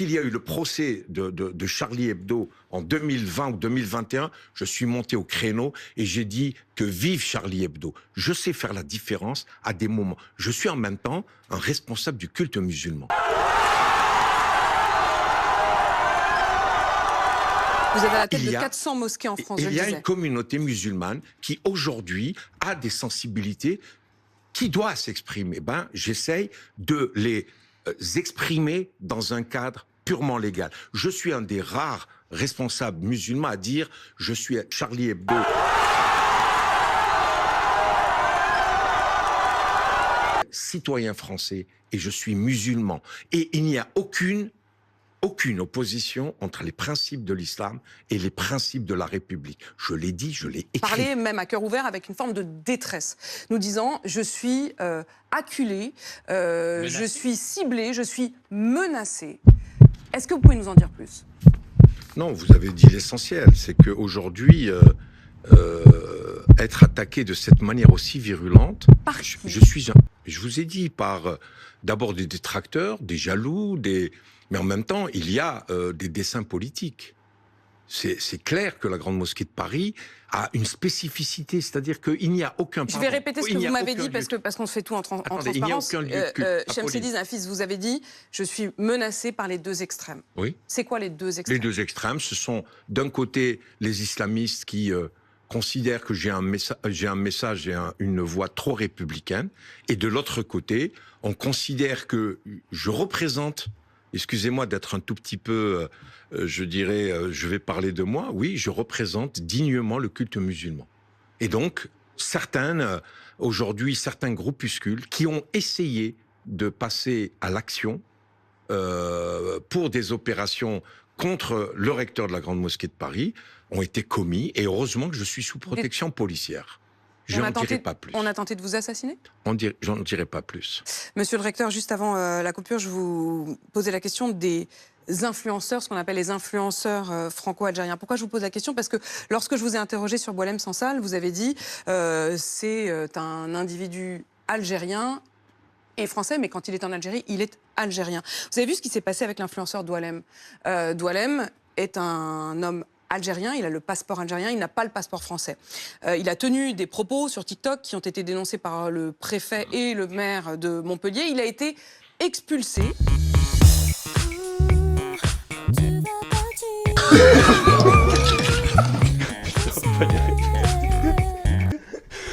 qu'il y a eu le procès de Charlie Hebdo en 2020 ou 2021, je suis monté au créneau et j'ai dit que vive Charlie Hebdo. Je sais faire la différence à des moments. Je suis en même temps un responsable du culte musulman. Vous avez la tête de 400 mosquées en France, je le disais. Il y a une communauté musulmane qui, aujourd'hui, a des sensibilités qui doivent s'exprimer. J'essaye de les exprimer dans un cadre purement légal. Je suis un des rares responsables musulmans à dire « je suis Charlie Hebdo ». Citoyen français et je suis musulman. Et il n'y a aucune opposition entre les principes de l'islam et les principes de la République. Je l'ai dit, je l'ai écrit. Parler même à cœur ouvert avec une forme de détresse, nous disant je suis acculé, je suis ciblé, je suis menacé. Est-ce que vous pouvez nous en dire plus? Non, vous avez dit l'essentiel, c'est qu'aujourd'hui, être attaqué de cette manière aussi virulente, je vous ai dit, par d'abord des détracteurs, des jaloux, mais en même temps, il y a des desseins politiques. C'est clair que la Grande Mosquée de Paris a une spécificité, c'est-à-dire qu'il n'y a aucun... Je vais répéter ce que vous m'avez dit, parce qu'on se fait tout en transparence. Il n'y a aucun lieu de culte. Chemseddine Hafiz, vous avez dit « je suis menacé par les deux extrêmes ». Oui. C'est quoi les deux extrêmes? Les deux extrêmes, ce sont d'un côté les islamistes qui considèrent que j'ai un message et une voix trop républicaine, et de l'autre côté, on considère que je représente... Excusez-moi d'être un tout petit peu, je dirais, je vais parler de moi. Oui, je représente dignement le culte musulman. Et donc, aujourd'hui, certains groupuscules qui ont essayé de passer à l'action pour des opérations contre le recteur de la Grande Mosquée de Paris ont été commis. Et heureusement que je suis sous protection policière. J'en dirai pas plus. On a tenté de vous assassiner? J'en dirai pas plus. Monsieur le recteur, juste avant la coupure, je vous posais la question des influenceurs, ce qu'on appelle les influenceurs franco-algériens. Pourquoi je vous pose la question? Parce que lorsque je vous ai interrogé sur Boualem Sansal, vous avez dit c'est un individu algérien et français, mais quand il est en Algérie, il est algérien. Vous avez vu ce qui s'est passé avec l'influenceur Doualem? Doualem est un homme algérien, il a le passeport algérien, il n'a pas le passeport français. Il a tenu des propos sur TikTok qui ont été dénoncés par le préfet et le maire de Montpellier. Il a été expulsé.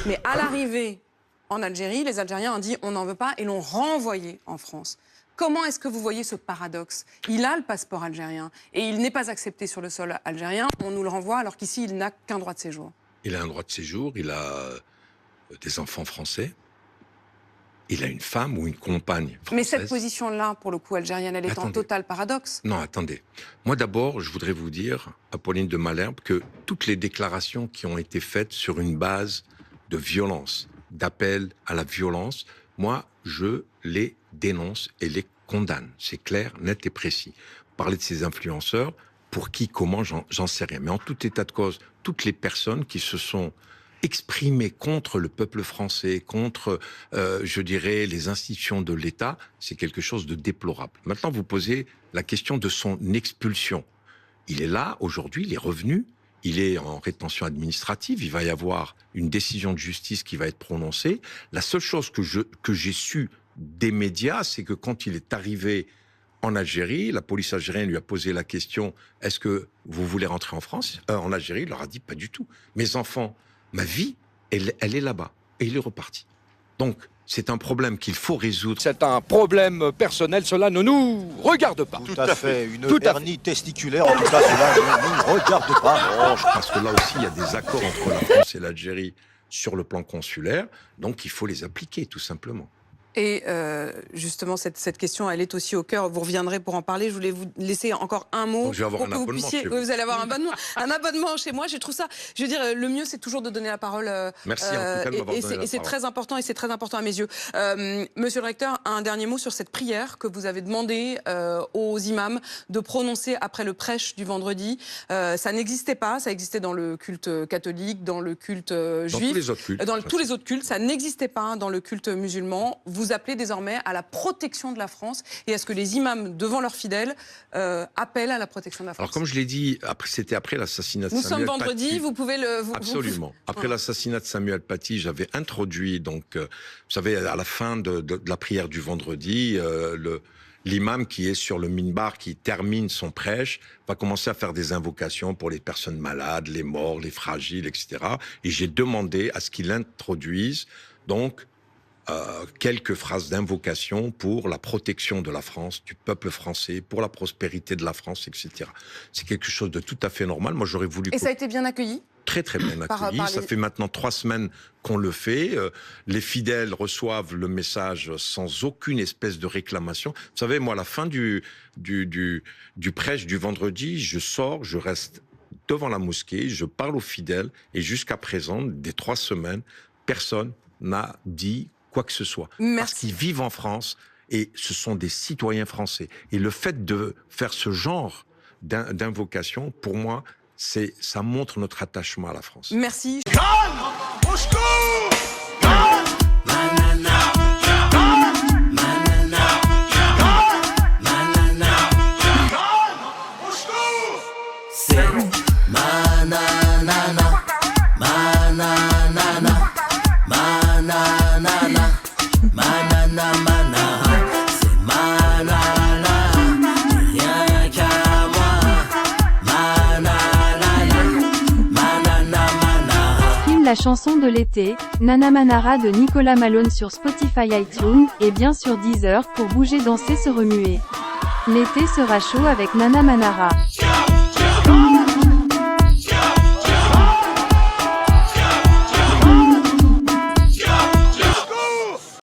Mais à l'arrivée en Algérie, les Algériens ont dit on n'en veut pas et l'ont renvoyé en France. Comment est-ce que vous voyez ce paradoxe? Il a le passeport algérien et il n'est pas accepté sur le sol algérien. On nous le renvoie alors qu'ici, il n'a qu'un droit de séjour. Il a un droit de séjour, il a des enfants français, il a une femme ou une compagne française. Mais cette position-là, pour le coup, algérienne, elle est en total paradoxe. Non, attendez. Moi, d'abord, je voudrais vous dire, Apolline de Malherbe, que toutes les déclarations qui ont été faites sur une base de violence, d'appel à la violence, moi, je les dénonce et les condamne. C'est clair, net et précis. Parler de ces influenceurs, pour qui, comment, j'en sais rien. Mais en tout état de cause, toutes les personnes qui se sont exprimées contre le peuple français, contre, je dirais, les institutions de l'État, c'est quelque chose de déplorable. Maintenant, vous posez la question de son expulsion. Il est là, aujourd'hui, il est revenu, il est en rétention administrative, il va y avoir une décision de justice qui va être prononcée. La seule chose que j'ai su des médias, c'est que quand il est arrivé en Algérie, la police algérienne lui a posé la question « Est-ce que vous voulez rentrer en France ?» En Algérie, il leur a dit « Pas du tout. Mes enfants, ma vie, elle est là-bas. » Et il est reparti. Donc, c'est un problème qu'il faut résoudre. C'est un problème personnel, cela ne nous regarde pas. Tout à fait. Une hernie testiculaire, en tout cas, cela ne nous regarde pas. Parce que là aussi, il y a des accords entre la France et l'Algérie sur le plan consulaire, donc il faut les appliquer, tout simplement. Et justement, cette question, elle est aussi au cœur. Vous reviendrez pour en parler. Je voulais vous laisser encore un mot. Donc, je vais avoir un abonnement chez vous. Vous allez avoir un abonnement chez moi. Je trouve ça. Je veux dire, le mieux, c'est toujours de donner la parole. Merci en tout cas de m'avoir donné la parole. Et c'est très important, et c'est très important à mes yeux. Monsieur le recteur, un dernier mot sur cette prière que vous avez demandé aux imams de prononcer après le prêche du vendredi. Ça n'existait pas. Ça existait dans le culte catholique, dans le culte juif, dans tous les autres cultes. Dans tous les autres cultes. Ça n'existait pas dans le culte musulman. vous appelez désormais à la protection de la France et à ce que les imams, devant leurs fidèles, appellent à la protection de la France. Alors, comme je l'ai dit, c'était après l'assassinat de Nous Samuel sommes vendredi, Paty. vous pouvez le... Absolument. Après l'assassinat de Samuel Paty, j'avais introduit, donc, vous savez, à la fin de la prière du vendredi, l'imam qui est sur le minbar, qui termine son prêche, va commencer à faire des invocations pour les personnes malades, les morts, les fragiles, etc. Et j'ai demandé à ce qu'il introduise, donc, quelques phrases d'invocation pour la protection de la France, du peuple français, pour la prospérité de la France, etc. C'est quelque chose de tout à fait normal. Moi, j'aurais voulu... Et ça a été bien accueilli ? Très, très bien accueilli. Ça fait maintenant 3 semaines qu'on le fait. Les fidèles reçoivent le message sans aucune espèce de réclamation. Vous savez, moi, à la fin du prêche du vendredi, je sors, je reste devant la mosquée, je parle aux fidèles, et jusqu'à présent, des 3 semaines, personne n'a dit quoi que ce soit. Merci. Parce qu'ils vivent en France et ce sont des citoyens français. Et le fait de faire ce genre d'invocation, pour moi, ça montre notre attachement à la France. Merci. La chanson de l'été, Nana Manara de Nicolas Malone sur Spotify, iTunes, et bien sûr Deezer pour bouger, danser, se remuer. L'été sera chaud avec Nana Manara.